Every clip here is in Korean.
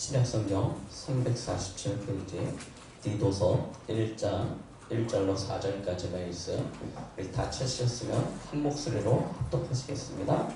신약성경 347페이지 디도서 1장 1절로 4절까지 말씀 우리 다 찾으셨으면 한 목소리로 합독하시겠습니다.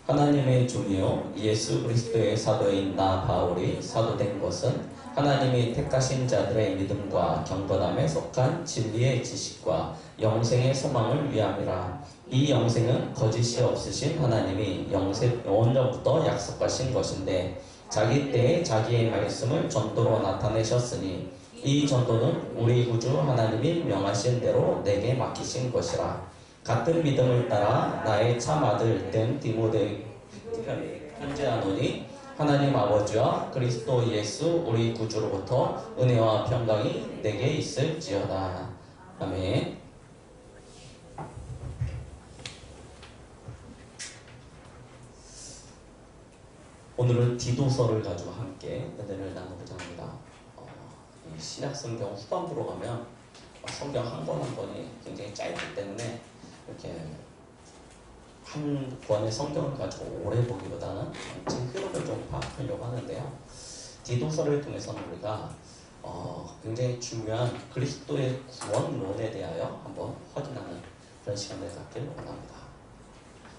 하나님의 종이요 예수 그리스도의 사도인 나 바울이 사도된 것은 하나님이 택하신 자들의 믿음과 경건함에 속한 진리의 지식과 영생의 소망을 위함이라. 이 영생은 거짓이 없으신 하나님이 영원전부터 약속하신 것인데 자기 때에 자기의 말씀을 전도로 나타내셨으니 이 전도는 우리 구주 하나님이 명하신 대로 내게 맡기신 것이라. 같은 믿음을 따라 나의 참 아들 된 디모데에게 편지하노니 하나님 아버지와 그리스도 예수 우리 구주로부터 은혜와 평강이 내게 있을지어다. 아멘. 오늘은 디도서를 가지고 함께 은혜를 나누고자 합니다. 이 신약성경 후반부로 가면 성경 한 권 한 권이 굉장히 짧기 때문에 이렇게 한 권의 성경을 가지고 오래 보기보다는 전체 흐름을 좀 파악하려고 하는데요. 디도서를 통해서는 우리가 굉장히 중요한 그리스도의 구원론에 대하여 한번 확인하는 그런 시간을 갖기를 원합니다.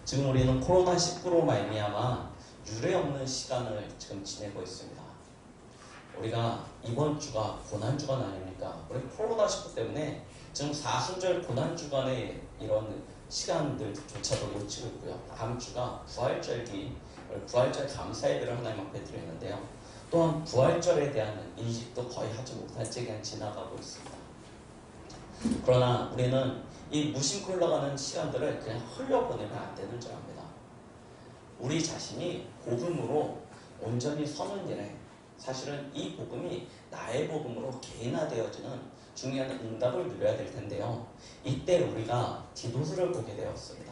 지금 우리는 코로나19로 말미암아 유례없는 시간을 지금 지내고 있습니다. 우리가 이번 주가 고난주간 아닙니까? 우리 코로나19 때문에 지금 사순절 고난주간의 이런 시간들조차도 놓치고 있고요. 다음 주가 부활절기, 부활절 감사예배를 하나님 앞에 드리는데요. 또한 부활절에 대한 인식도 거의 하지 못한 채 그냥 지나가고 있습니다. 그러나 우리는 이 무심코 흘러가는 시간들을 그냥 흘려보내면 안 되는 줄 압니다. 우리 자신이 복음으로 온전히 서는 일에 사실은 이 복음이 나의 복음으로 개인화되어지는 중요한 응답을 누려야 될 텐데요. 이때 우리가 디도서를 보게 되었습니다.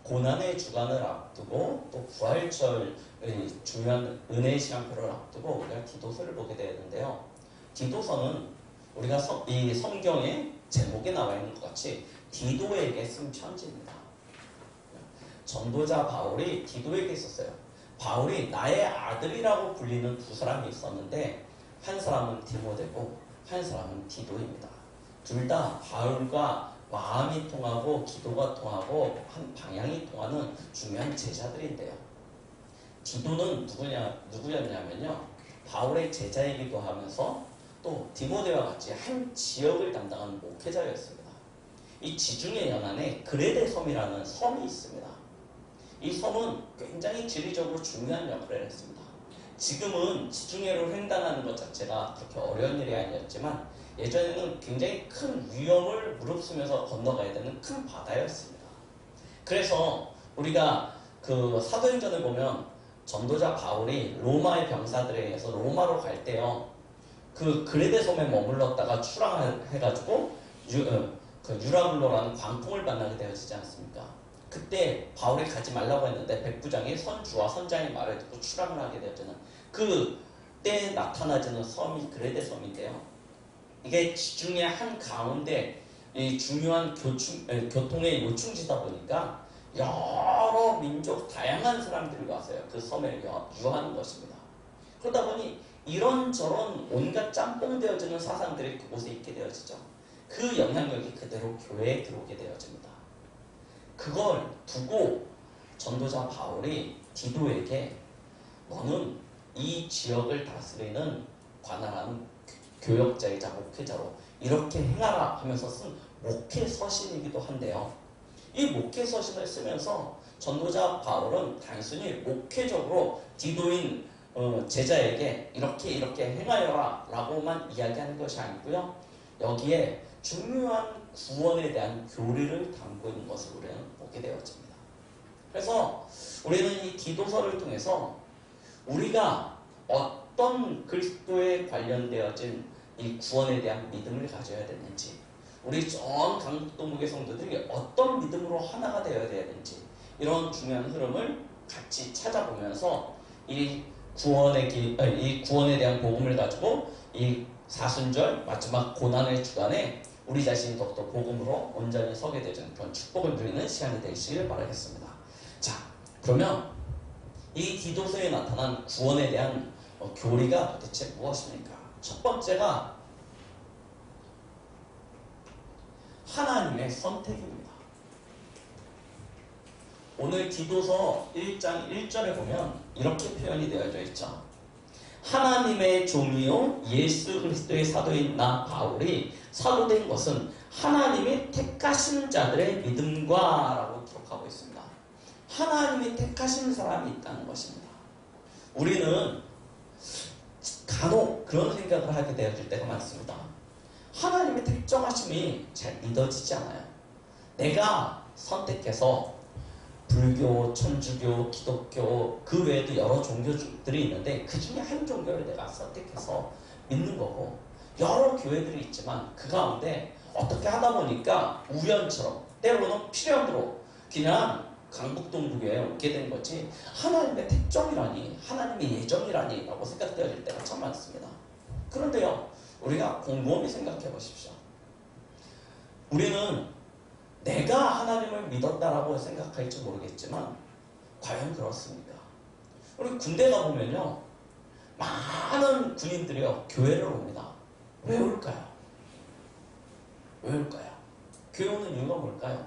고난의 주간을 앞두고 또 부활절의 중요한 은혜의 시간표를 앞두고 우리가 디도서를 보게 되는데요. 디도서는 우리가 이 성경의 제목에 나와 있는 것 같이 디도에게 쓴 편지입니다. 전도자 바울이 디도에게 있었어요. 바울이 나의 아들이라고 불리는 두 사람이 있었는데 한 사람은 디모데고 한 사람은 디도입니다. 둘 다 바울과 마음이 통하고 기도가 통하고 한 방향이 통하는 중요한 제자들인데요. 디도는 누구였냐면요. 바울의 제자이기도 하면서 또 디모데와 같이 한 지역을 담당하는 목회자였습니다. 이 지중해 연안에 그레데 섬이라는 섬이 있습니다. 이 섬은 굉장히 지리적으로 중요한 역할을 했습니다. 지금은 지중해를 횡단하는 것 자체가 그렇게 어려운 일이 아니었지만 예전에는 굉장히 큰 위험을 무릅쓰면서 건너가야 되는 큰 바다였습니다. 그래서 우리가 그 사도행전을 보면 전도자 바울이 로마의 병사들에 의해서 로마로 갈 때요. 그 그레데 섬에 머물렀다가 출항해가지고 유라굴로라는 광풍을 만나게 되어지지 않습니까? 그때 바울이 가지 말라고 했는데 백부장이 선주와 선장의 말을 듣고 출항을 하게 되었잖아요. 그때 나타나지는 섬이 그레데 섬인데요. 이게 지중해 한 가운데 이 중요한 교통의 요충지다 보니까 여러 민족 다양한 사람들이 와서요. 그 섬에 유하는 것입니다. 그러다 보니 이런저런 온갖 짬뽕 되어지는 사상들이 그곳에 있게 되어지죠. 그 영향력이 그대로 교회에 들어오게 되어집니다. 그걸 두고 전도자 바울이 디도에게 너는 이 지역을 다스리는 관할하는 교역자이자 목회자로 이렇게 행하라 하면서 쓴 목회서신이기도 한데요. 이 목회서신을 쓰면서 전도자 바울은 단순히 목회적으로 디도인 제자에게 이렇게 행하여라 라고만 이야기하는 것이 아니고요. 여기에 중요한 구원에 대한 교리를 담고 있는 것을 우리는 보게 되어집니다. 그래서 우리는 이 디도서를 통해서 우리가 어떤 그리스도에 관련되어진 이 구원에 대한 믿음을 가져야 되는지, 우리 전 강북동북의 성도들이 어떤 믿음으로 하나가 되어야 되는지 이런 중요한 흐름을 같이 찾아보면서 이 구원에 대한 복음을 가지고 이 사순절 마지막 고난의 주간에 우리 자신이 더욱더 복음으로 온전히 서게 되는 그런 축복을 누리는 시간이 되시길 바라겠습니다. 자, 그러면 이 디도서에 나타난 구원에 대한 교리가 도대체 무엇입니까? 첫 번째가 하나님의 선택입니다. 오늘 디도서 1장 1절에 보면 이렇게 표현이 되어져 있죠. 하나님의 종이요 예수 그리스도의 사도인 나 바울이 사도된 것은 하나님이 택하신 자들의 믿음과 라고 기록하고 있습니다. 하나님이 택하신 사람이 있다는 것입니다. 우리는 간혹 그런 생각을 하게 되어질 때가 많습니다. 하나님의 택정하심이 잘 믿어지지 않아요. 내가 선택해서 불교, 천주교, 기독교 그 외에도 여러 종교들이 있는데 그 중에 한 종교를 내가 선택해서 믿는 거고, 여러 교회들이 있지만 그 가운데 어떻게 하다 보니까 우연처럼 때로는 필연으로 그냥 강북동부교회에 오게 된 거지 하나님의 택정이라니, 하나님의 예정이라니 라고 생각되어질 때가 참 많습니다. 그런데요, 우리가 곰곰이 생각해 보십시오. 우리는 내가 하나님을 믿었다라고 생각할지 모르겠지만 과연 그렇습니까? 우리 군대 가보면요, 많은 군인들이요 교회를 옵니다. 왜 올까요? 왜 올까요? 교회 오는 이유가 뭘까요?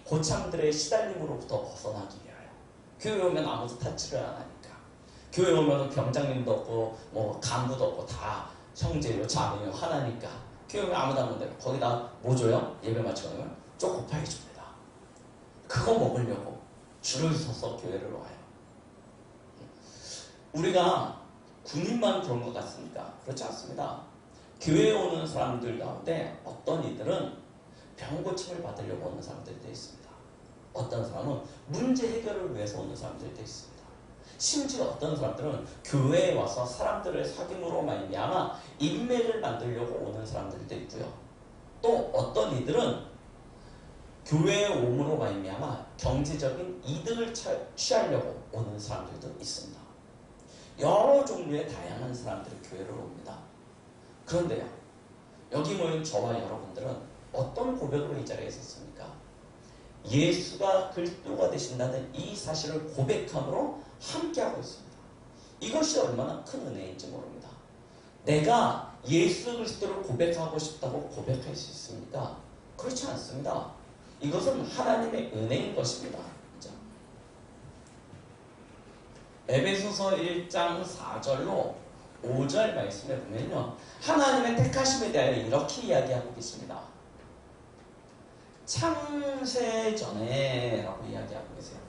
고창들의 시달림으로부터 벗어나기 위하여. 교회 오면 아무도 타치를 안 하니까. 교회 오면 병장님도 없고 뭐 간부도 없고 다 형제요 자매요 하나니까 교회 오면 아무도 안 온대요. 거기다 뭐 줘요? 예배 마치고 나면 초코파이 줍니다. 그거 먹으려고 줄을 서서 교회를 와요. 우리가 군인만 그런 것 같습니까? 그렇지 않습니다. 교회에 오는 사람들 가운데 어떤 이들은 병 고침을 받으려고 오는 사람들도 있습니다. 어떤 사람은 문제 해결을 위해서 오는 사람들도 있습니다. 심지어 어떤 사람들은 교회에 와서 사람들을 사귐으로 말미암아 인맥을 만들려고 오는 사람들도 있고요. 또 어떤 이들은 교회에 옴으로 말미암아 경제적인 이득을 취하려고 오는 사람들도 있습니다. 여러 종류의 다양한 사람들이 교회를 옵니다. 그런데요, 여기 모인 저와 여러분들은 어떤 고백으로 이 자리에 섰습니까? 예수가 그리스도가 되신다는 이 사실을 고백함으로 함께하고 있습니다. 이것이 얼마나 큰 은혜인지 모릅니다. 내가 예수 그리스도를 고백하고 싶다고 고백할 수 있습니까? 그렇지 않습니다. 이것은 하나님의 은혜인 것입니다. 그렇죠? 에베소서 1장 4절로 5절 말씀에 보면요, 하나님의 택하심에 대하여 이렇게 이야기하고 계십니다. 창세전에 라고 이야기하고 계세요.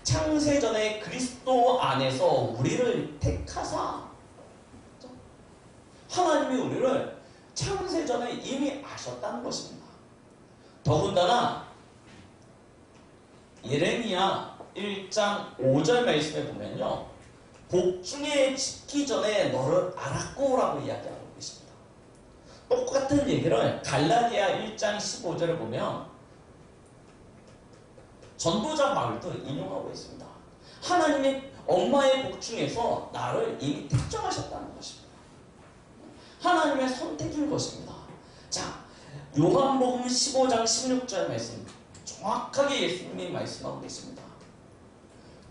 창세전에 그리스도 안에서 우리를 택하사, 하나님이 우리를 창세전에 이미 아셨다는 것입니다. 더군다나 예레미야 1장 5절 말씀에 보면요, 복중에 짓기 전에 너를 알았고 라고 이야기하고 계십니다. 똑같은 얘기를 갈라디아 1장 15절에 보면 전도자 바울도 인용하고 있습니다. 하나님이 엄마의 복중에서 나를 이미 특정하셨다는 것입니다. 하나님의 선택인 것입니다. 자, 요한복음 15장 16절 말씀 정확하게 예수님이 말씀하고 계십니다.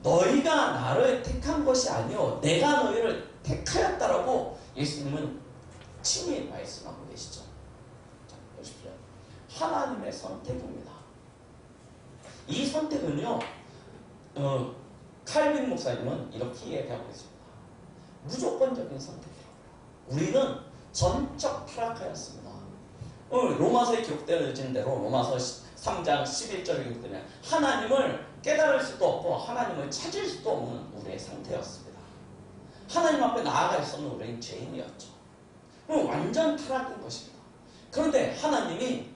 너희가 나를 택한 것이 아니요 내가 너희를 택하였다라고 예수님은 친히 말씀하고 계시죠. 자, 보십시오. 하나님의 선택입니다. 이 선택은요, 칼빈 목사님은 이렇게 이야기하고 있습니다. 무조건적인 선택이라고요. 우리는 전적 타락하였습니다. 로마서에 기록되어진 대로 로마서 3장 11절에 기록되면 하나님을 깨달을 수도 없고 하나님을 찾을 수도 없는 우리의 상태였습니다. 하나님 앞에 나아갈 수 없는 우리는 죄인이었죠. 완전 타락인 것입니다. 그런데 하나님이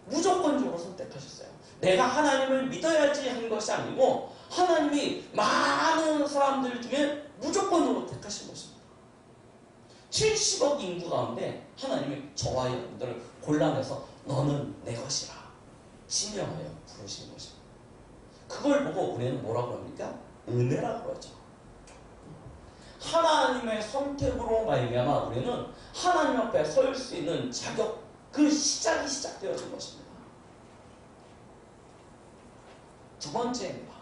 무조건적으로 선택하셨어요. 내가 하나님을 믿어야지 한 것이 아니고 하나님이 많은 사람들 중에 무조건으로 택하신 것입니다. 70억 인구 가운데 하나님이 저와 여러분들을 골라내서 너는 내 것이라 지명하여 부르신 것입니다. 그걸 보고 우리는 뭐라고 합니까? 은혜라고 하죠. 하나님의 선택으로 말미암아 우리는 하나님 앞에 설 수 있는 자격, 그 시작이 시작되어진 것입니다. 두 번째입니다.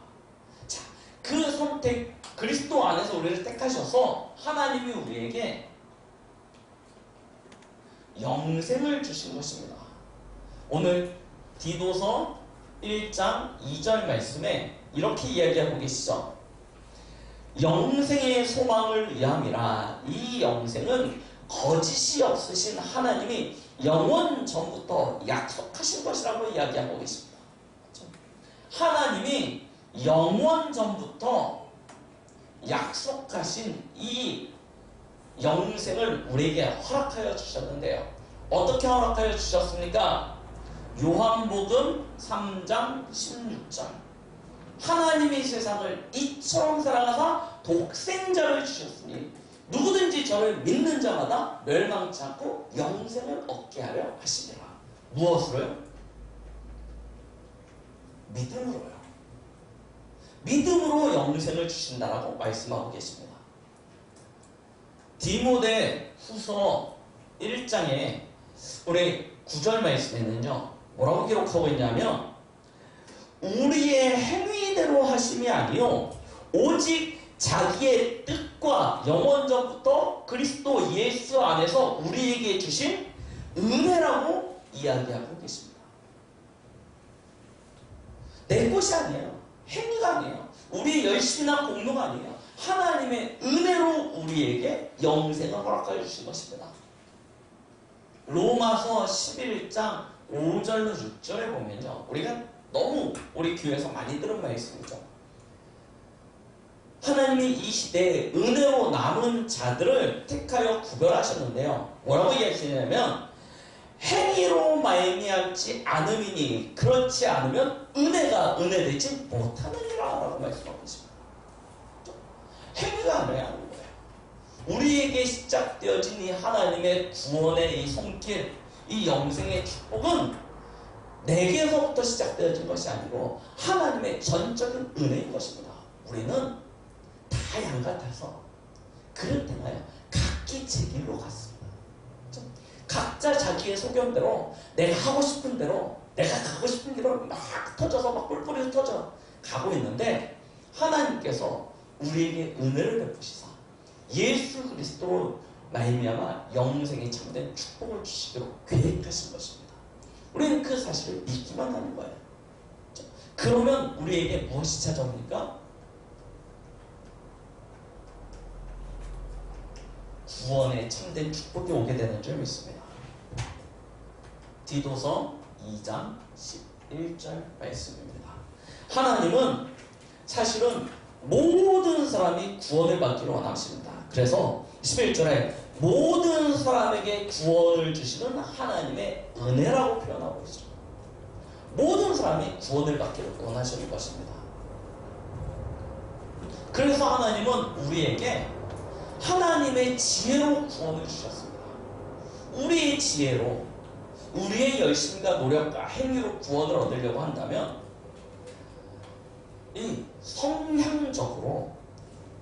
자, 그 선택 그리스도 안에서 우리를 택하셔서 하나님이 우리에게 영생을 주신 것입니다. 오늘 디도서 1장 2절 말씀에 이렇게 이야기하고 계시죠. 영생의 소망을 위함이라. 이 영생은 거짓이 없으신 하나님이 영원 전부터 약속하신 것이라고 이야기하고 계십니다. 하나님이 영원 전부터 약속하신 이 영생을 우리에게 허락하여 주셨는데요. 어떻게 허락하여 주셨습니까? 요한복음 3장 16절. 하나님이 세상을 이처럼 사랑하사 독생자를 주셨으니 누구든지 저를 믿는 자마다 멸망치 않고 영생을 얻게 하려 하시니라. 무엇으로요? 믿음으로요. 믿음으로 영생을 주신다라고 말씀하고 계십니다. 디모데 후서 1장에 우리 9절 말씀에는요, 뭐라고 기록하고 있냐면, 우리의 행위대로 하심이 아니요 오직 자기의 뜻과 영원 전부터 그리스도 예수 안에서 우리에게 주신 은혜라고 이야기하고 계십니다. 내 것이 아니에요. 행위가 아니에요. 우리의 열심이나 공로가 아니에요. 하나님의 은혜로 우리에게 영생을 허락하여 주신 것입니다. 로마서 11장 5절로 6절에 보면요, 우리가 너무 우리 교회에서 많이 들은 말씀이죠. 하나님이 이 시대에 은혜로 남은 자들을 택하여 구별하셨는데요, 뭐라고 이야기하냐면 행위로 말미암지 않음이니 그렇지 않으면 은혜가 은혜되지 못하느니라 라고 말씀하고 있습니다. 행위가 아니어야 하는 거예요. 우리에게 시작되어진 이 하나님의 구원의 이 손길, 이 영생의 축복은 내게서부터 시작되어진 것이 아니고 하나님의 전적인 은혜인 것입니다. 우리는 다 양같아서 그릇 행하여 각기 제 길로 갔습니다. 각자 자기의 소견대로, 내가 하고 싶은 대로, 내가 가고 싶은 길로 막 흩어져서 막 뿔뿔이 흩어져 가고 있는데, 하나님께서 우리에게 은혜를 베푸시사 예수 그리스도로 말미암아 영생에 참된 축복을 주시기로 계획하신 것입니다. 우리는 그 사실을 믿기만 하는 거예요. 그러면 우리에게 무엇이 찾아옵니까? 구원에 참된 축복이 오게 되는 줄 믿습니다. 디도서 2장 11절 말씀입니다. 하나님은 사실은 모든 사람이 구원을 받기를 원하십니다. 그래서 11절에 모든 사람에게 구원을 주시는 하나님의 은혜라고 표현하고 있습니다. 모든 사람이 구원을 받기를 원하시는 것입니다. 그래서 하나님은 우리에게 하나님의 지혜로 구원을 주셨습니다. 우리의 지혜로, 우리의 열심과 노력과 행위로 구원을 얻으려고 한다면 이 성향적으로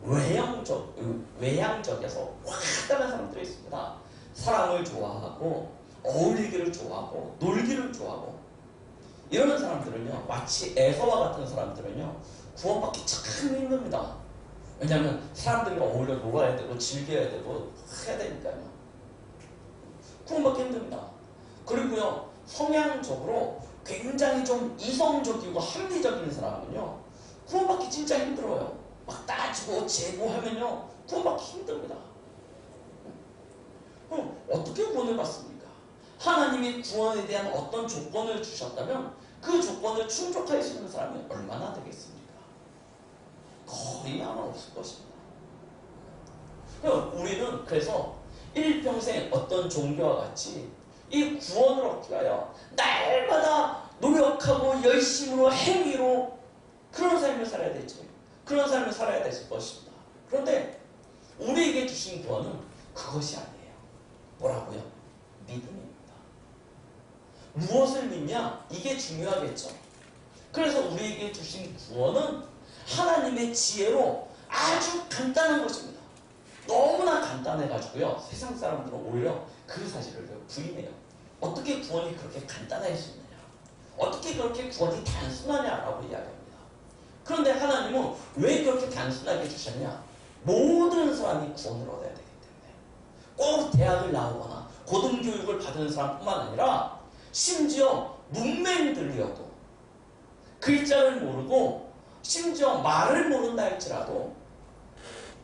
외향적에서 화끈한 사람들이 있습니다. 사람을 좋아하고 어울리기를 좋아하고 놀기를 좋아하고 이런 사람들은요, 마치 에서와 같은 사람들은요 구원받기 참 힘듭니다. 왜냐하면 사람들과 어울려 놀아야 되고 즐겨야 되고 해야 되니까요. 구원받기 힘듭니다. 그리고요, 성향적으로 굉장히 좀 이성적이고 합리적인 사람은요 구원받기 진짜 힘들어요. 막 따지고 재고 하면요 구원받기 힘듭니다. 그럼 어떻게 구원을 받습니까? 하나님이 구원에 대한 어떤 조건을 주셨다면 그 조건을 충족할 수 있는 사람이 얼마나 되겠습니까? 거의 아마 없을 것입니다. 우리는 그래서 일평생 어떤 종교와 같이 이 구원을 얻기 위하여 날마다 노력하고 열심으로 행위로 그런 삶을 살아야 되지. 그런 삶을 살아야 될 것입니다. 그런데 우리에게 주신 구원은 그것이 아니에요. 뭐라고요? 믿음입니다. 무엇을 믿냐? 이게 중요하겠죠. 그래서 우리에게 주신 구원은 하나님의 지혜로 아주 간단한 것입니다. 너무나 간단해가지고요, 세상 사람들은 오히려 그 사실을 부인해요. 어떻게 구원이 그렇게 간단할 수 있느냐? 어떻게 그렇게 구원이 단순하냐라고 이야기합니다. 그런데 하나님은 왜 그렇게 단순하게 주셨냐? 모든 사람이 구원을 얻어야 되기 때문에 꼭 대학을 나오거나 고등교육을 받은 사람뿐만 아니라 심지어 문맹들이어도 글자를 모르고 심지어 말을 모른다 할지라도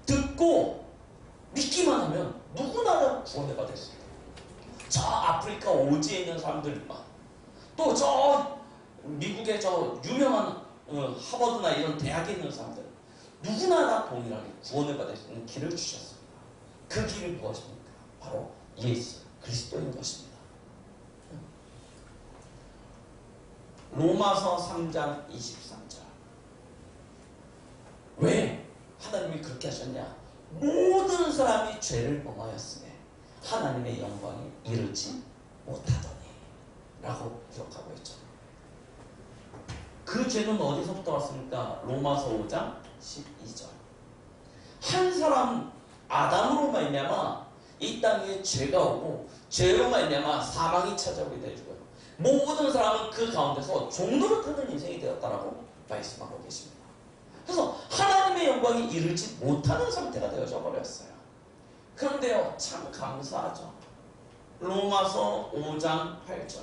듣고 믿기만 하면 누구나 다 구원을 받을 수 있다. 저 아프리카 오지에 있는 사람들만, 또 저 미국의 저 유명한 하버드나 이런 대학에 있는 사람들, 누구나 다 동일하게 구원을 받을 수 있는 길을 주셨습니다. 그 길이 무엇입니까? 바로 예수 그리스도인 것입니다. 로마서 3장 23절. 왜 하나님이 그렇게 하셨냐? 모든 사람이 죄를 범하였으며 하나님의 영광에 이르지 못하더니 라고 기록하고 있죠. 그 죄는 어디서부터 왔습니까? 로마서 5장 12절. 한 사람 아담으로 말미암아 이 땅에 죄가 오고 죄로 말미암아 사망이 찾아오게 되고요. 모든 사람은 그 가운데서 종로를 타는 인생이 되었다라고 말씀하고 계십니다. 그래서 하나님의 영광이 이르지 못하는 상태가 되어져 버렸어요. 그런데요, 참 감사하죠. 로마서 5장 8절.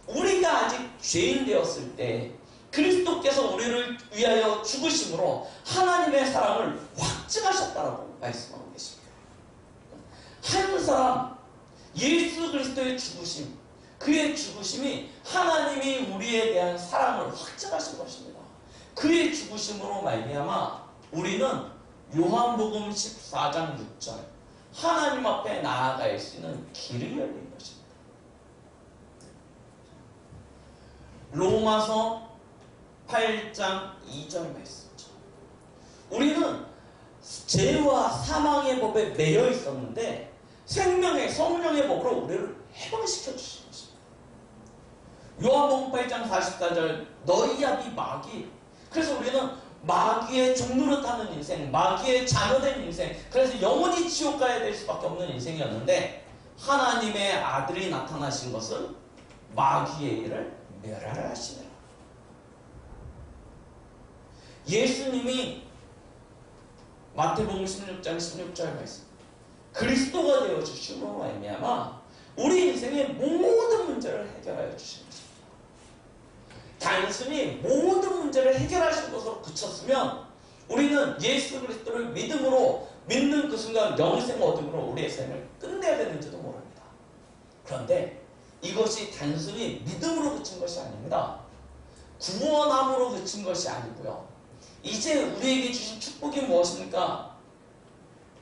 우리가 아직 죄인 되었을 때 그리스도께서 우리를 위하여 죽으심으로 하나님의 사랑을 확증하셨다라고 말씀하고 계십니다. 한 사람, 예수 그리스도의 죽으심, 그의 죽으심이 하나님이 우리에 대한 사랑을 확증하신 것입니다. 그의 죽으심으로 말미암아 우리는 요한복음 14장 6절 하나님 앞에 나아갈 수 있는 길이 열린 것입니다. 로마서 8장 2절 말씀이죠. 우리는 죄와 사망의 법에 매여 있었는데 생명의 성령의 법으로 우리를 해방시켜 주신 것입니다. 요한복음 8장 44절 너희 아비 마귀. 그래서 우리는 마귀의 종노릇하는 인생, 마귀의 자녀된 인생, 그래서 영원히 지옥 가야 될 수밖에 없는 인생이었는데 하나님의 아들이 나타나신 것은 마귀의 일을 멸하라 하시니라. 예수님이 마태복음 16장 16절 말씀, 그리스도가 되어 주심으로 말미암아 우리 인생의 모든 문제를 해결하여 주신 것입니다. 단순히 모든 문제를 해결하신 것으로 그쳤으면 우리는 예수 그리스도를 믿음으로 믿는 그 순간 영생 얻음으로 우리의 삶을 끝내야 되는지도 모릅니다. 그런데 이것이 단순히 믿음으로 그친 것이 아닙니다. 구원함으로 그친 것이 아니고요. 이제 우리에게 주신 축복이 무엇입니까?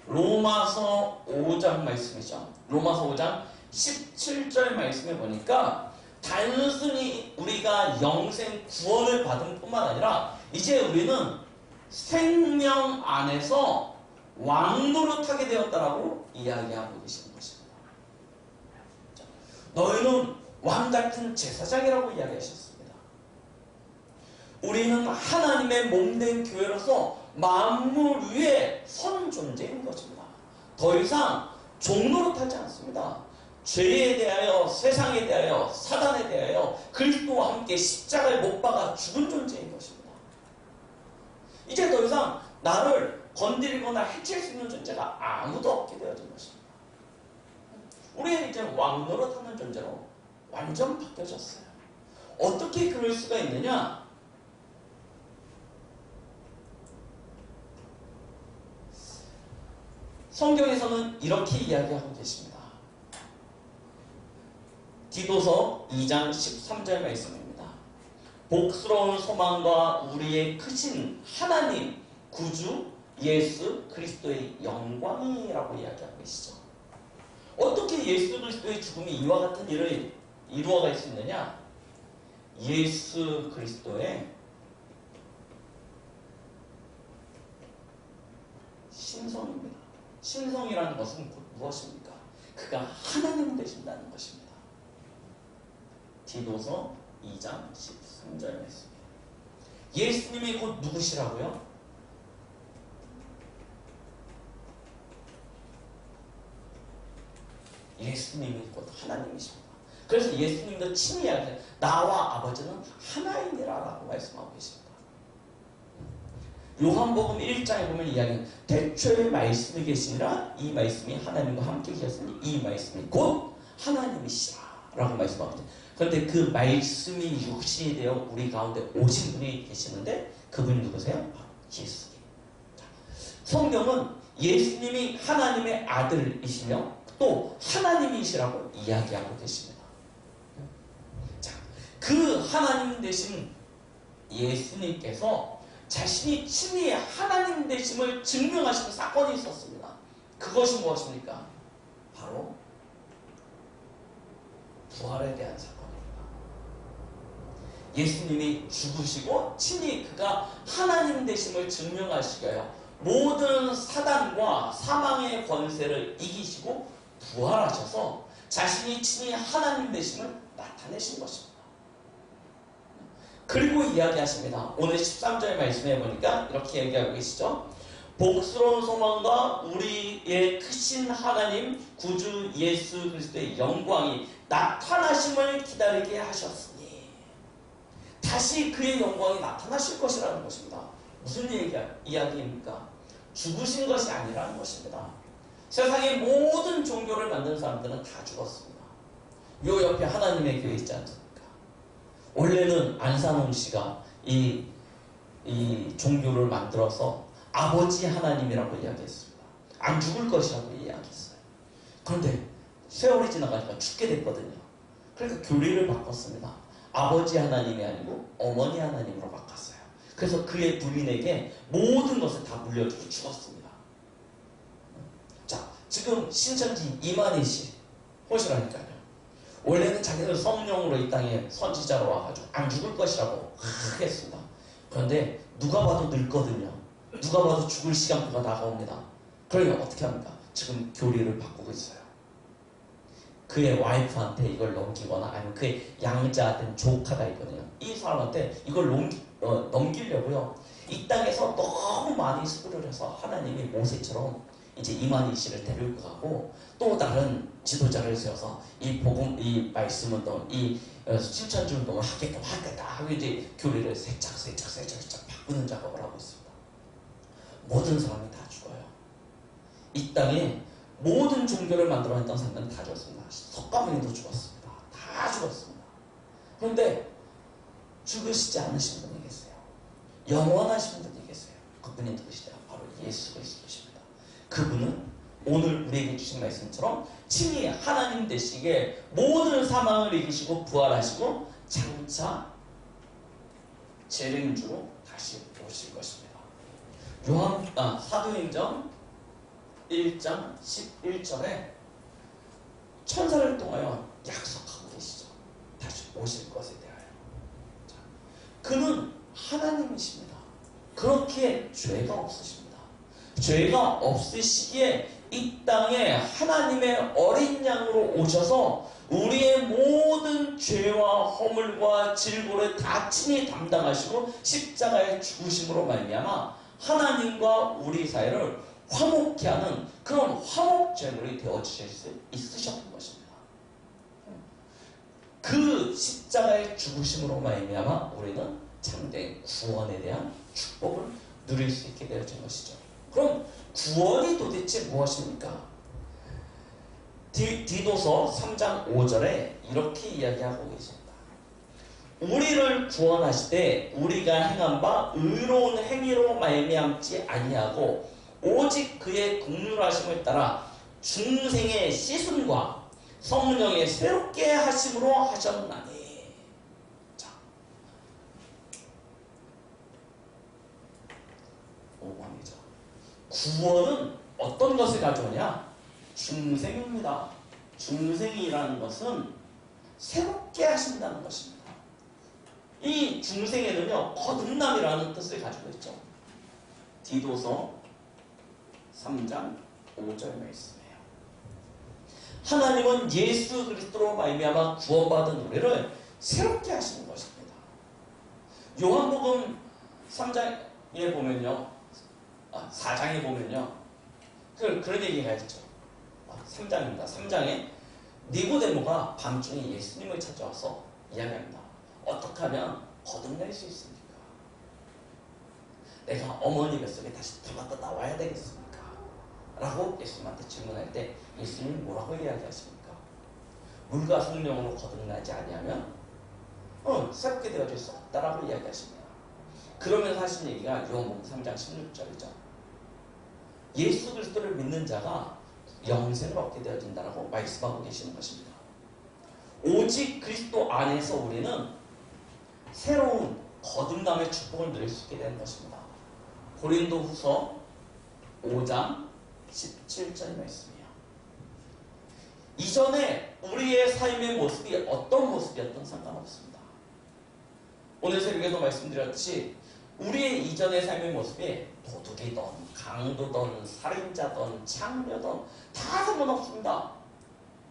로마서 5장 말씀이죠. 로마서 5장 17절 말씀에 보니까 단순히 우리가 영생 구원을 받은 뿐만 아니라 이제 우리는 생명 안에서 왕노릇하게 되었다라고 이야기하고 계시는 것입니다. 너희는 왕같은 제사장이라고 이야기하셨습니다. 우리는 하나님의 몸된 교회로서 만물 위에 선 존재인 것입니다. 더 이상 종노릇하지 않습니다. 죄에 대하여, 세상에 대하여, 사단에 대하여 그리스도와 함께 십자가에 못 박아 죽은 존재인 것입니다. 이제 더 이상 나를 건드리거나 해칠 수 있는 존재가 아무도 없게 되어진 것입니다. 우리는 이제 왕노릇하는 존재로 완전 바뀌어졌어요. 어떻게 그럴 수가 있느냐? 성경에서는 이렇게 이야기하고 계십니다. 디도서 2장 13절 말씀입니다. 복스러운 소망과 우리의 크신 하나님 구주 예수 그리스도의 영광이라고 이야기하고 계시죠. 어떻게 예수 그리스도의 죽음이 이와 같은 일을 이루어갈 수 있느냐? 예수 그리스도의 신성입니다. 신성이라는 것은 곧 무엇입니까? 그가 하나님 되신다는 것입니다. 디도서 2장 13절 말씀. 예수님이 곧 누구시라고요? 예수님이 곧 하나님이십니다. 그래서 예수님도 친히 이야기해요. 나와 아버지는 하나이니라 라고 말씀하고 계십니다. 요한복음 1장에 보면 이야기는 태초에 말씀이 계시니라 이 말씀이 하나님과 함께 계셨으니 이 말씀이 곧 하나님이시라 라고 말씀합니다. 그런데 그 말씀이 육신이 되어 우리 가운데 오신 분이 계시는데 그분이 누구세요? 바로 예수님. 성경은 예수님이 하나님의 아들이시며 또 하나님이시라고 이야기하고 계십니다. 자, 그 하나님 되신 예수님께서 자신이 친히 하나님 되심을 증명하시는 사건이 있었습니다. 그것이 무엇입니까? 바로 부활에 대한 사건입니다. 예수님이 죽으시고 친히 그가 하나님 되심을 증명하시기 위하여 모든 사단과 사망의 권세를 이기시고 부활하셔서 자신이 친히 하나님 되심을 나타내신 것입니다. 그리고 이야기하십니다. 오늘 13절 말씀해 보니까 이렇게 얘기하고 계시죠. 복스러운 소망과 우리의 크신 하나님 구주 예수 그리스도의 영광이 나타나심을 기다리게 하셨으니 다시 그의 영광이 나타나실 것이라는 것입니다. 무슨 이야기입니까? 죽으신 것이 아니라는 것입니다. 세상의 모든 종교를 만든 사람들은 다 죽었습니다. 요 옆에 하나님의 교회 있지 않습니까? 원래는 안산홍 씨가 이 종교를 만들어서 아버지 하나님이라고 이야기했습니다. 안 죽을 것이라고 이야기했어요. 그런데 세월이 지나가니까 죽게 됐거든요. 그러니까 교리를 바꿨습니다. 아버지 하나님이 아니고 어머니 하나님으로 바꿨어요. 그래서 그의 부인에게 모든 것을 다 물려주고 죽었습니다. 자, 지금 신천지 이만희 씨 호시라니까요. 원래는 자기는 성령으로 이 땅에 선지자로 와가지고 안 죽을 것이라고 했습니다. 그런데 누가 봐도 늙거든요. 누가 봐도 죽을 시간표가 다가옵니다. 그러면 어떻게 합니까? 지금 교리를 바꾸고 있어요. 그의 와이프한테 이걸 넘기거나 아니면 그의 양자된 조카가 있거든요. 이 사람한테 이걸 넘기려고요. 이 땅에서 너무 많이 수고를 해서 하나님이 모세처럼 이제 이만희 씨를 데리고 가고 또 다른 지도자를 세워서 이 복음, 이 말씀 운동, 이 신천지 운동을 하게끔 하겠다 하고 이제 교리를 살짝 바꾸는 작업을 하고 있습니다. 모든 사람이 다 죽어요. 이 땅에 모든 종교를 만들어냈던 사람들은 다 죽었습니다. 석가모니도 죽었습니다. 다 죽었습니다. 그런데 죽으시지 않으신 분이 계세요. 영원하신 분이 계세요. 그분이 누구시냐? 바로 예수 그리스도십니다. 그분은 오늘 우리에게 주신 말씀처럼 친히 하나님 되시기에 모든 사망을 이기시고 부활하시고 장차 재림주로 다시 오실 것입니다. 사도행전 1장 11절에 천사를 통하여 약속하고 계시죠. 다시 오실 것에 대하여. 자, 그는 하나님이십니다. 그렇게 죄가 없으십니다. 죄가 없으시기에 이 땅에 하나님의 어린 양으로 오셔서 우리의 모든 죄와 허물과 질고를 다 친히 담당하시고 십자가에 죽으심으로 말미암아 하나님과 우리 사이를 화목케 하는 그런 화목제물이 되어주실 수 있으셨던 것입니다. 그 십자가의 죽으심으로 말미암아 우리는 참된 구원에 대한 축복을 누릴 수 있게 되어진 것이죠. 그럼 구원이 도대체 무엇입니까? 디도서 3장 5절에 이렇게 이야기하고 계십니다. 우리를 구원하시되 우리가 행한 바 의로운 행위로 말미암지 아니하고 오직 그의 긍휼하심을 따라 중생의 씻음과 성령의 새롭게 하심으로 하셨나니. 자, 5번이죠. 구원은 어떤 것을 가져오냐? 중생입니다. 중생이라는 것은 새롭게 하신다는 것입니다. 이 중생에는요, 거듭남이라는 뜻을 가지고 있죠. 디도서 3장 5절 말씀이에요. 하나님은 예수 그리스도로 말미암아 구원받은 우리를 새롭게 하시는 것입니다. 요한복음 3장에 보면요, 4장에 보면요, 그런 얘기가 있죠. 3장입니다. 3장에 니고데모가 밤중에 예수님을 찾아와서 이야기합니다. 어떻게 하면 거듭날 수 있습니까? 내가 어머니 뱃속에 다시 들어갔다 나와야 되겠습니까? 라고 예수님한테 질문할 때 예수님이 뭐라고 이야기하십니까? 물과 성령으로 거듭나지 아니하면 새롭게 되어질 수 없다라고 이야기하십니다. 그러면서 하신 얘기가 요한복음 3장 16절이죠. 예수 그리스도를 믿는 자가 영생을 얻게 되어진다라고 말씀하고 계시는 것입니다. 오직 그리스도 안에서 우리는 새로운 거듭남의 축복을 누릴 수 있게 되는 것입니다. 고린도후서 5장 17절 말씀이에요. 이전에 우리의 삶의 모습이 어떤 모습이었던 상관없습니다. 오늘 새벽에도 말씀드렸듯이 우리의 이전의 삶의 모습이 도둑이든 강도든 살인자든 창녀든 다 상관없습니다.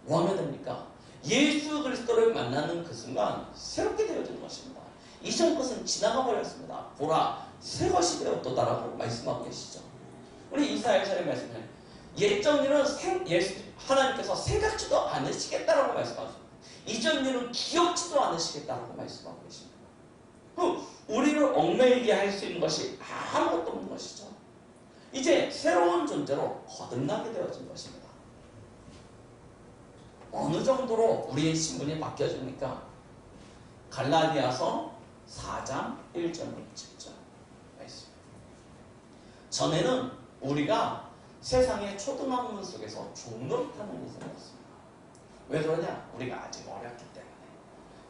뭐 하면 됩니까? 예수 그리스도를 만나는 그 순간 새롭게 되어지는 것입니다. 이전 것은 지나가 버렸습니다. 보라 새 것이 되었도다라고 말씀하고 계시죠. 우리 이사야서의 말씀에 옛전 일은 하나님께서 생각지도 않으시겠다라고 말씀하십니다. 이전 일은 기억지도 않으시겠다라고 말씀하고 계십니다. 우리를 얽매이게 할 수 있는 것이 아무것도 없는 것이죠. 이제 새로운 존재로 거듭나게 되어진 것입니다. 어느 정도로 우리의 신분이 바뀌어집니까? 갈라디아서 4장 1절부터 7절 말씀. 전에는 우리가 세상의 초등학문 속에서 종노릇하는 인생이었습니다. 왜 그러냐? 우리가 아직 어렸기 때문에.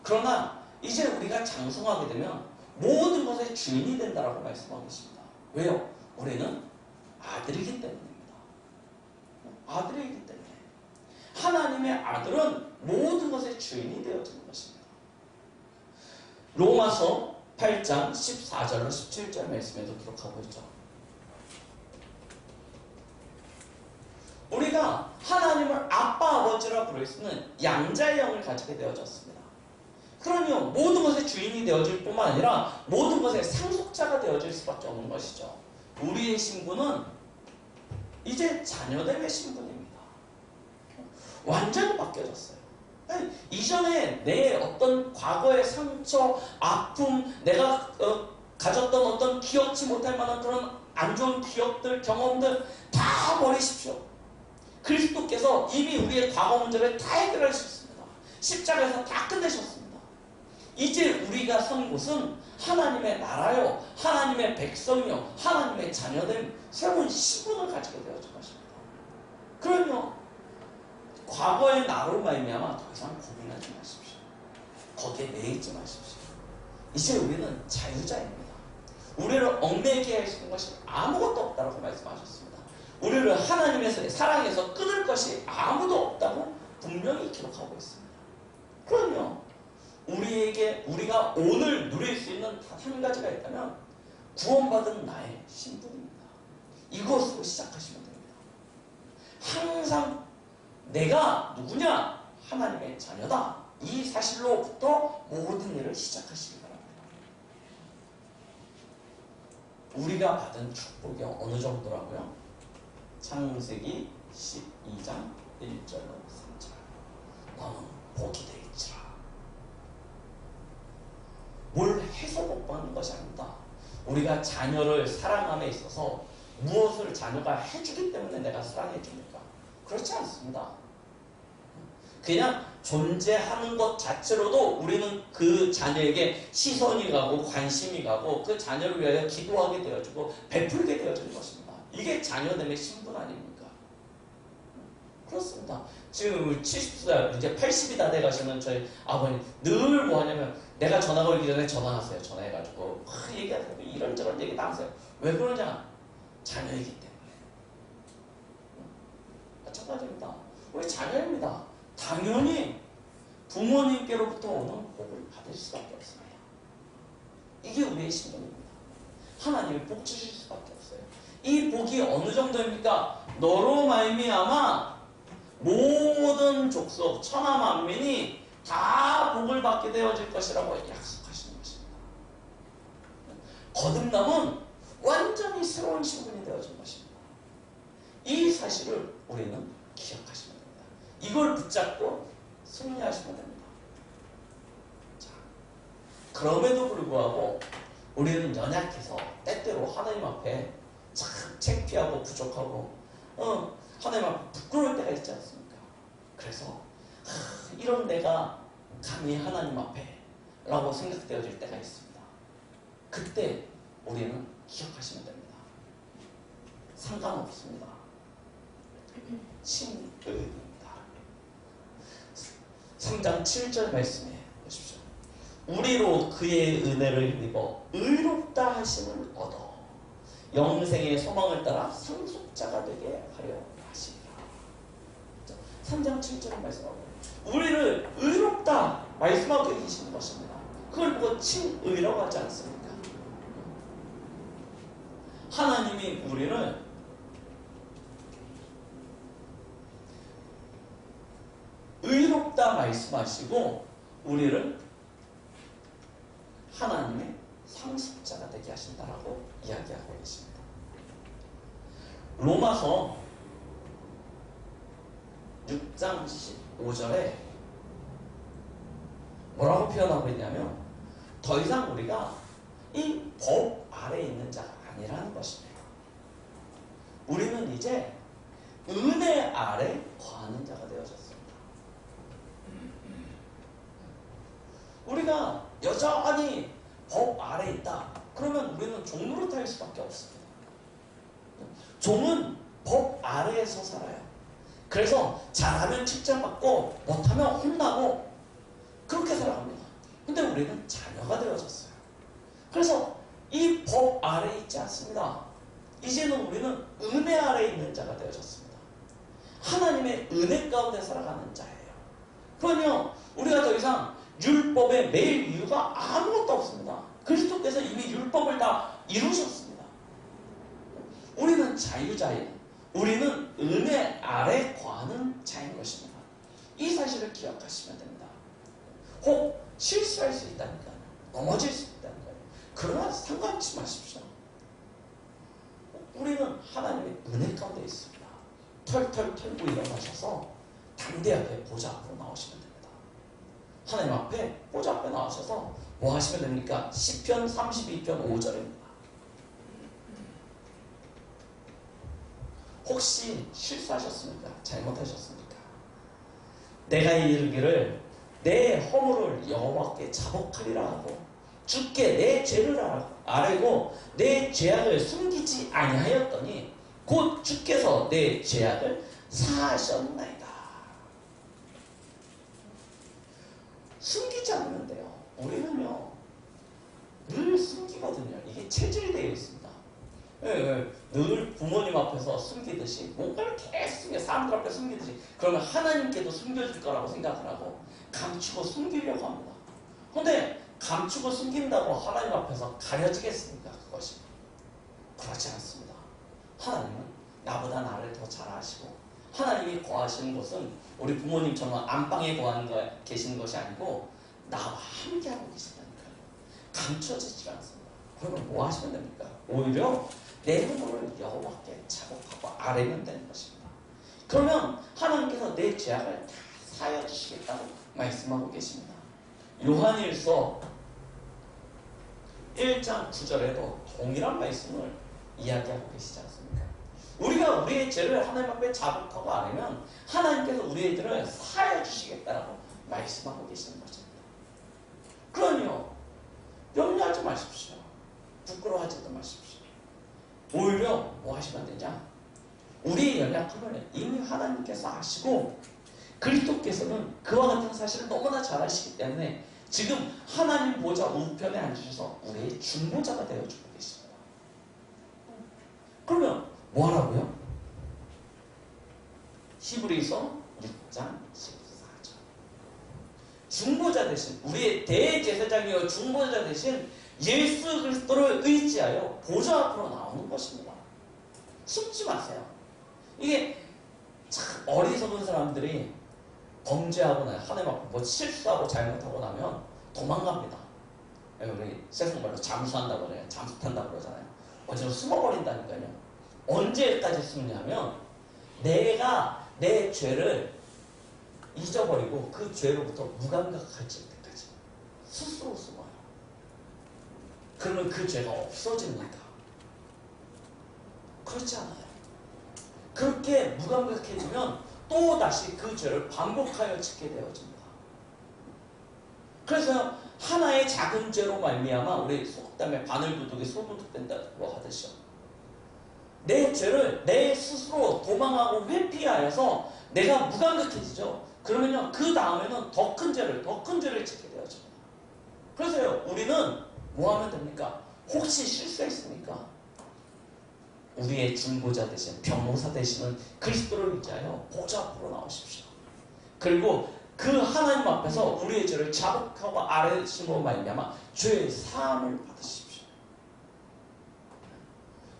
그러나 이제 우리가 장성하게 되면 모든 것의 주인이 된다라고 말씀하고 계십니다. 왜요? 우리는 아들이기 때문입니다. 아들이기 때문에. 하나님의 아들은 모든 것의 주인이 되어지는 것입니다. 로마서 8장 14절로 17절 말씀에도 기록하고 있죠. 우리가 하나님을 아빠 아버지라 부를 수 있는 양자의 영을 가지게 되어졌습니다. 그러니 모든 것의 주인이 되어질 뿐만 아니라 모든 것의 상속자가 되어질 수밖에 없는 것이죠. 우리의 신분은 이제 자녀됨의 신분입니다. 완전히 바뀌어졌어요. 이전에 내 어떤 과거의 상처, 아픔, 내가 가졌던 어떤 기억지 못할 만한 그런 안 좋은 기억들, 경험들 다 버리십시오. 그리스도께서 이미 우리의 과거 문제를 다 해결하셨습니다. 십자가에서 다 끝내셨습니다. 이제 우리가 선 곳은 하나님의 나라요, 하나님의 백성이요, 하나님의 자녀된 새로운 신분을 가지게 되어진 것입니다. 그러면 과거의 나로 말미암아 더 이상 고민하지 마십시오. 거기에 매이지 마십시오. 이제 우리는 자유자입니다. 우리를 얽매이게 할 수 있는 것이 아무것도 없다고 말씀하셨습니다. 우리를 하나님의 사랑에서 끊을 것이 아무도 없다고 분명히 기록하고 있습니다. 그럼요. 우리가 오늘 누릴 수 있는 단 한 가지가 있다면 구원받은 나의 신분입니다. 이것으로 시작하시면 됩니다. 항상 내가 누구냐? 하나님의 자녀다. 이 사실로부터 모든 일을 시작하시기 바랍니다. 우리가 받은 축복이 어느 정도라고요? 창세기 12장 1절로 3절. 너는 복이 되있지라. 뭘 해서 복 받는 것이 아닙니다. 우리가 자녀를 사랑함에 있어서 무엇을 자녀가 해주기 때문에 내가 사랑해 줍니까? 그렇지 않습니다. 그냥 존재하는 것 자체로도 우리는 그 자녀에게 시선이 가고 관심이 가고 그 자녀를 위하여 기도하게 되어지고 베풀게 되어지는 것입니다. 이게 자녀됨의 신분 아닙니까? 그렇습니다. 지금 70살, 이제 80이 다 돼가시는 저희 아버님 늘 뭐하냐면 내가 전화 걸기 전에 전화하세요. 전화해가지고 막 얘기하세요. 이런저런 얘기 다 하세요. 왜 그러냐? 자녀이기 때문에. 마찬가지입니다. 우리 자녀입니다. 당연히 부모님께로부터 오는 복을 받을 수밖에 없습니다. 이게 우리의 신분입니다. 하나님이 복 주실 수밖에 없어요. 이 복이 어느 정도입니까? 너로 말미암아 모든 족속 천하 만민이 다 복을 받게 되어질 것이라고 약속하시는 것입니다. 거듭남은 완전히 새로운 신분이 되어진 것입니다. 이 사실을 우리는 기억하시면 됩니다. 이걸 붙잡고 승리하시면 됩니다. 자, 그럼에도 불구하고 우리는 연약해서 때때로 하나님 앞에 참 창피하고 부족하고 하나님 앞에 부끄러울 때가 있지 않습니까? 그래서 이런 내가 감히 하나님 앞에 라고 생각되어질 때가 있습니다. 그때 우리는 기억하시면 됩니다. 상관없습니다. 칭의입니다. 3장 7절 말씀에 보십시오. 우리로 그의 은혜를 힘입어 의롭다 하심을 얻어 영생의 소망을 따라 상속자가 되게 하려 하시니라. 3장 7절 말씀하고 우리를 의롭다 말씀하고 계시는 것입니다. 그걸 보고 칭의라고 하지 않습니까? 하나님이 우리를 의롭다 말씀하시고 우리를 하나님의 상속자가 되게 하신다라고 이야기하고 계십니다. 로마서 6장 15절에 뭐라고 표현하고 있냐면 더 이상 우리가 이 법 아래에 있는 자가 아니라는 것입니다. 우리는 이제 은혜 아래 거하는 자가 되어졌습니다. 우리가 여전히 법 아래에 있다. 그러면 우리는 종으로 탈 수밖에 없습니다. 종은 법 아래에서 살아요. 그래서 잘하면 칭찬받고 못하면 혼나고 그렇게 살아갑니다. 근데 우리는 자녀가 되어졌어요. 그래서 이 법 아래에 있지 않습니다. 이제는 우리는 은혜 아래에 있는 자가 되어졌습니다. 하나님의 은혜 가운데 살아가는 자예요. 그러면 우리가 더 이상 율법에 매일 이유가 아무것도 없습니다. 그리스도께서 이미 율법을 다 이루셨습니다. 우리는 자유자예요. 우리는 은혜 아래 거하는 자인 것입니다. 이 사실을 기억하시면 됩니다. 혹 실수할 수 있다니까요. 넘어질 수 있다니까요. 그러나 상관치 마십시오. 우리는 하나님의 은혜 가운데 있습니다. 털털 털고 일어나셔서 담대하게 보좌 앞으로 나오시면 됩니다. 하나님 앞에 보좌 앞에 나오셔서 뭐 하시면 됩니까? 시편 32편 5절입니다. 혹시 실수하셨습니까? 잘못하셨습니까? 내가 이르기를 내 허물을 여호와께 자복하리라 하고 주께 내 죄를 아뢰고 내 죄악을 숨기지 아니하였더니 곧 주께서 내 죄악을 사하셨나이다. 숨기지 않으면 돼요. 우리는요 늘 숨기거든요. 이게 체질되어 있습니다. 늘 부모님 앞에서 숨기듯이 뭔가를 계속 숨겨 사람들 앞에 숨기듯이 그러면 하나님께도 숨겨질 거라고 생각을 하고 감추고 숨기려고 합니다. 그런데 감추고 숨긴다고 하나님 앞에서 가려지겠습니까? 그것이 그렇지 않습니다. 하나님은 나보다 나를 더 잘 아시고 하나님이 거하시는 곳은 우리 부모님처럼 안방에 계시는 것이 아니고 나와 함께하고 계신다니까요. 감춰지지 않습니다. 그러면 뭐 하시면 됩니까? 오히려 내 허물을 여호와께 자복하고 아뢰면 되는 것입니다. 그러면 하나님께서 내 죄악을 다 사하여 주시겠다고 말씀하고 계십니다. 요한일서 1장 9절에도 동일한 말씀을 이야기하고 계시지 않습니까? 우리가 우리의 죄를 하나님 앞에 자복하고 아뢰면 하나님께서 우리의 죄를 사하여 주시겠다고 말씀하고 계시는 것입니다. 그러니요 염려하지 마십시오. 부끄러워하지도 마십시오. 오히려 뭐 하시면 되냐? 우리의 연약함을 이미 하나님께서 아시고 그리스도께서는 그와 같은 사실을 너무나 잘 아시기 때문에 지금 하나님 보좌 우편에 앉으셔서 우리의 중보자가 되어주고 계십니다. 그러면 뭐 하라고요? 히브리서 6장 14절 중보자 대신 우리의 대제사장이요 중보자 대신 예수 그리스도를 의지하여 보좌 앞으로 나오는 것입니다. 숨지 마세요. 이게 참 어리석은 사람들이 범죄하거나 하나님 앞에 뭐 실수하고 잘못하고 나면 도망갑니다. 우리 세상말로 잠수한다고 그래요. 잠수 탄다고 그러잖아요. 어디로 숨어버린다니까요. 언제까지 숨냐면 내가 내 죄를 잊어버리고 그 죄로부터 무감각해질 때까지 스스로 숨어요. 그러면 그 죄가 없어집니까? 그렇지 않아요. 그렇게 무감각해지면 또다시 그 죄를 반복하여 짓게 되어집니다. 그래서 하나의 작은 죄로 말미암아 우리 속담에 바늘도둑이 소도둑된다고 하듯이 내 죄를 내 스스로 도망하고 회피하여서 내가 무감각해지죠. 그러면요 그 다음에는 더 큰 죄를 짓게 되어집니다. 그래서요 우리는 뭐 하면 됩니까? 혹시 실수했습니까? 우리의 중보자 되신 변호사 되시는 그리스도를 의지하여 보좌 앞으로 나오십시오. 그리고 그 하나님 앞에서 우리의 죄를 자복하고 아뢰심으로 말미암아 죄의 사함을 받으십시오.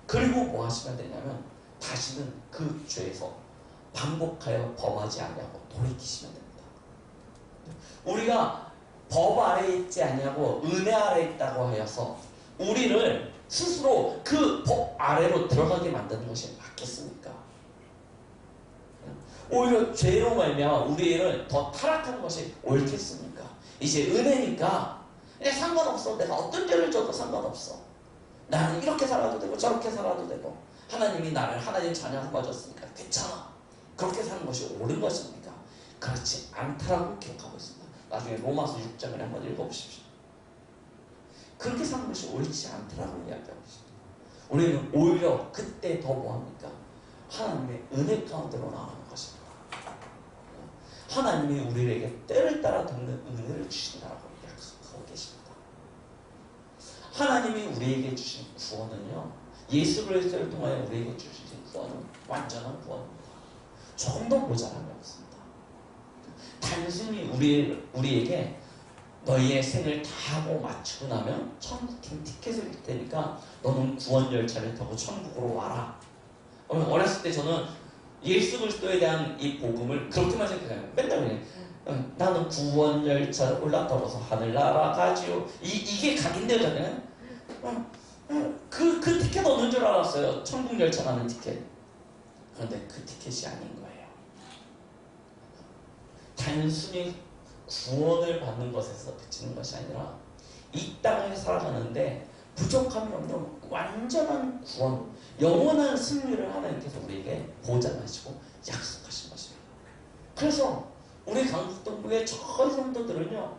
그리고 뭐 하시면 되냐면 다시는 그 죄에서 반복하여 범하지 아니하고 돌이키시면 됩니다. 우리가 법 아래에 있지 아니하고 은혜 아래에 있다고 하여서 우리를 스스로 그 법 아래로 들어가게 만드는 것이 맞겠습니까? 오히려 죄로 말미암아 우리를 더 타락하는 것이 옳겠습니까? 이제 은혜니까 그냥 상관없어. 내가 어떤 죄를 져도 상관없어. 나는 이렇게 살아도 되고 저렇게 살아도 되고 하나님이 나를 하나님 자녀 삼아줬으니까 괜찮아. 그렇게 사는 것이 옳은 것입니까? 그렇지 않다라고 기억하고 있습니다. 나중에 로마서 6장을 한번 읽어보십시오. 그렇게 사는 것이 옳지 않다라고 이야기하고 있습니다. 우리는 오히려 그때 더 뭐합니까? 하나님의 은혜 가운데로 나가는 것입니다. 하나님이 우리에게 때를 따라 돕는 은혜를 주신다고 약속하고 계십니다. 하나님이 우리에게 주신 구원은요, 예수 그리스도를 통하여 우리에게 주신 구원은 완전한 구원입니다. 조금 더 모자람이 없습니다. 단순히 우리에게 너희의 생을 다 하고 마치고 나면 천국 티켓을 줄 테니까 너는 구원 열차를 타고 천국으로 와라. 어렸을 때 저는 예수 그리스도에 대한 이 복음을 그렇게만 생각해요. 맨날 그냥 나는 구원 열차 올라타고서 하늘 날아가지요. 이게 각인되잖아요. 그 티켓 얻는 줄 알았어요. 천국 열차 가는 티켓. 그런데 그 티켓이 아닌 거예요. 단순히 구원을 받는 것에서 그치는 것이 아니라 이 땅을 살아가는데 부족함이 없는 완전한 구원, 영원한 승리를 하나님께서 우리에게 보장하시고 약속하신 것입니다. 그래서 우리 강북동부의 저희 성도들은요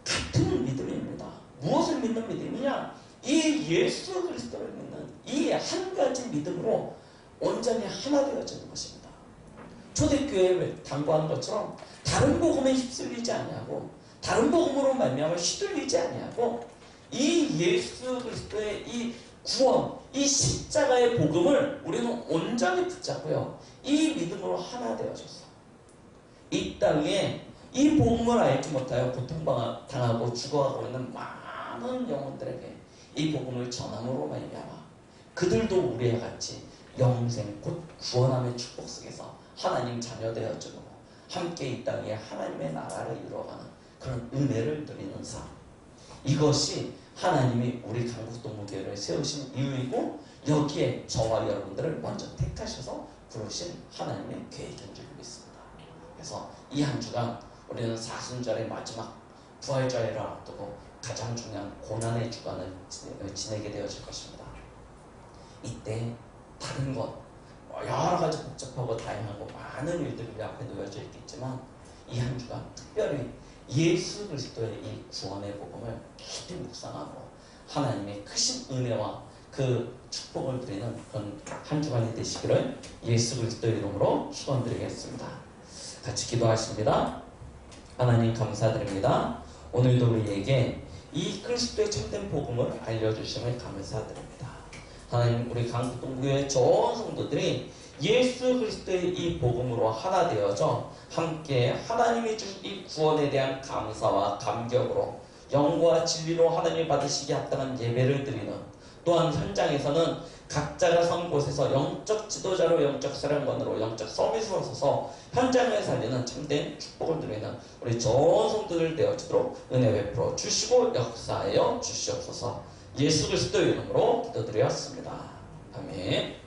같은 믿음입니다. 무엇을 믿는 믿음이냐? 이 예수 그리스도를 믿는 이 한 가지 믿음으로 온전히 하나 되어지는 것입니다. 초대교회에 당부한 것처럼 다른 복음에 휩쓸리지 아니하고 다른 복음으로 말미암아 휘둘리지 아니하고 이 예수 그리스도의 이 구원, 이 십자가의 복음을 우리는 온전히 붙잡고요. 이 믿음으로 하나 되어져서 이 땅에 이 복음을 알지 못하여 고통당하고 죽어가고 있는 많은 영혼들에게 이 복음을 전함으로 말미암아 그들도 우리와 같이 영생 곧 구원함의 축복 속에서 하나님 자녀 되어지고 함께 이 땅에 하나님의 나라를 이루어가는 그런 은혜를 누리는 삶. 이것이 하나님이 우리 강북동부교회를 세우신 이유이고 여기에 저와 여러분들을 먼저 택하셔서 부르신 하나님의 계획인 줄 믿습니다. 그래서 이 한 주간 우리는 사순절의 마지막 부활절을 앞두고 가장 중요한 고난의 주간을 지내게 되어질 것입니다. 이때 다른 것 여러 가지 복잡하고 다양하고 많은 일들이 우리 앞에 놓여져 있겠지만 이 한 주간 특별히 예수 그리스도의 이 구원의 복음을 깊이 묵상하고 하나님의 크신 은혜와 그 축복을 드리는 그런 한 주간이 되시기를 예수 그리스도의 이름으로 축원드리겠습니다. 같이 기도하십니다. 하나님 감사드립니다. 오늘도 우리에게 이 그리스도의 참된 복음을 알려주심을 감사드립니다. 하나님 우리 강북동부의 좋은 성도들이 예수 그리스도의 이 복음으로 하나 되어져 함께 하나님이 주신 이 구원에 대한 감사와 감격으로 영과 진리로 하나님이 받으시기 합당한 예배를 드리는 또한 현장에서는 각자가 선 곳에서 영적 지도자로 영적 사령관으로 영적 서밋으로 서서 현장을 살리는 참된 축복을 누리는 우리 좋은 성도들 되어지도록 은혜 베풀어 주시고 역사하여 주시옵소서. 예수 그리스도의 이름으로 기도드렸습니다. 아멘.